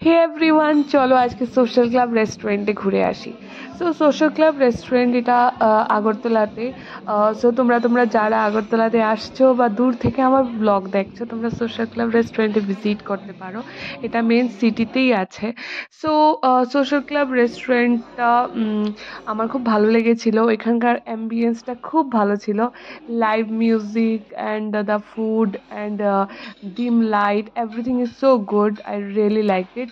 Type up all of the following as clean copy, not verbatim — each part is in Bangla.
হে এভরিওয়ান, চলো আজকে সোশ্যাল ক্লাব রেস্টুরেন্টে ঘুরে আসি। সো সোশ্যাল ক্লাব রেস্টুরেন্ট এটা আগরতলাতে। সো তোমরা যারা আগরতলাতে আসছো বা দূর থেকে আমার ব্লগ দেখছো, তোমরা সোশ্যাল ক্লাব রেস্টুরেন্টে ভিজিট করতে পারো। এটা মেন সিটিতেই আছে। সো সোশ্যাল ক্লাব রেস্টুরেন্টটা আমার খুব ভালো লেগেছিল। এখানকার অ্যাম্বিয়েন্সটা খুব ভালো ছিল। Live music and the food and dim light, everything is so good. I really liked it.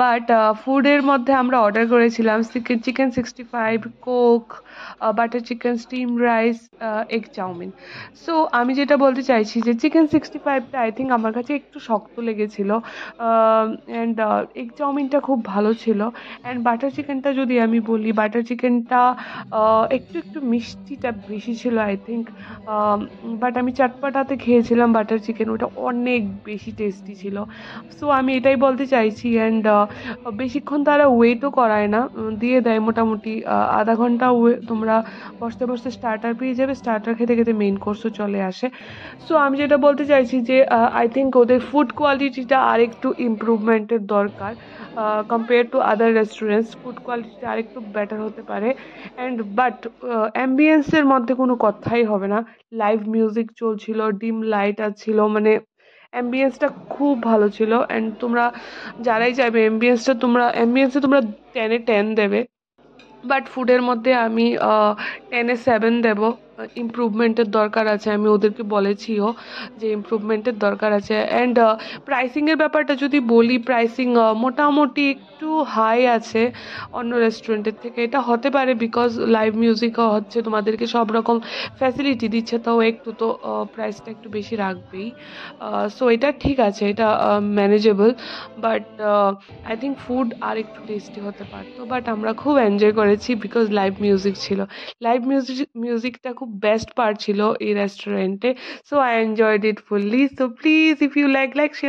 But ফুডের মধ্যে আমরা অর্ডার করেছিলাম chicken 65, coke, butter chicken, steam rice, egg chowmein. So আমি যেটা বলতে চাইছি যে চিকেন 65টা আই থিঙ্ক আমার কাছে একটু শক্ত লেগেছিল, অ্যান্ড এগ চাউমিনটা খুব ভালো ছিল। অ্যান্ড বাটার চিকেনটা যদি আমি বলি, বাটার চিকেনটা একটু একটু মিষ্টিটা বেশি ছিল আই থিঙ্ক। বাট আমি চটপটাতে খেয়েছিলাম বাটার চিকেন, ওটা অনেক বেশি টেস্টি ছিল। সো আমি এটাই বলতে চাইছি। অ্যান্ড বেশিক্ষণ তারা ওয়েটও করায় না, দিয়ে দেয় মোটামুটি আধা ঘন্টা তোমরা বসতে বসতে স্টার্টার পেয়ে যাবে, স্টার্টার খেতে খেতে মেইন কোর্সও চলে আসে। সো আমি যেটা বলতে চাইছি যে আই থিঙ্ক ওদের ফুড কোয়ালিটিটা আরেকটু ইমপ্রুভমেন্টের দরকার। Compare to other restaurants food কোয়ালিটিটা আরেকটু বেটার হতে পারে। অ্যান্ড বাট অ্যাম্বিয়েন্সের মধ্যে কোনো কথাই হবে না। লাইভ মিউজিক চলছিল, ডিম লাইট ছিল, মানে অ্যাম্বিয়েন্সটা খুব ভালো ছিল। অ্যান্ড তোমরা যারাই যাবে অ্যাম্বিয়েন্সে তোমরা 10-এ 10 দেবে। বাট ফুডের মধ্যে আমি 10-এ 7 দেব। ইমপ্রুভমেন্টের দরকার আছে, আমি ওদেরকে বলেছিও যে ইমপ্রুভমেন্টের দরকার আছে। অ্যান্ড প্রাইসিংয়ের ব্যাপারটা যদি বলি, প্রাইসিং মোটামুটি একটু হাই আছে অন্য রেস্টুরেন্টের থেকে। এটা হতে পারে বিকজ লাইভ মিউজিকও হচ্ছে, তোমাদেরকে সব রকম ফ্যাসিলিটি দিচ্ছে, তাও একটু তো প্রাইসটা একটু বেশি রাখবেই। সো এটা ঠিক আছে, এটা manageable. But I think food আর একটু টেস্টি হতে পারতো। বাট আমরা খুব এনজয় করেছি বিকজ লাইভ মিউজিক ছিল। মিউজিকটা খুব বেস্ট পার্ট ছিল এই রেস্টুরেন্টে। So I enjoyed it fully. So please, if you like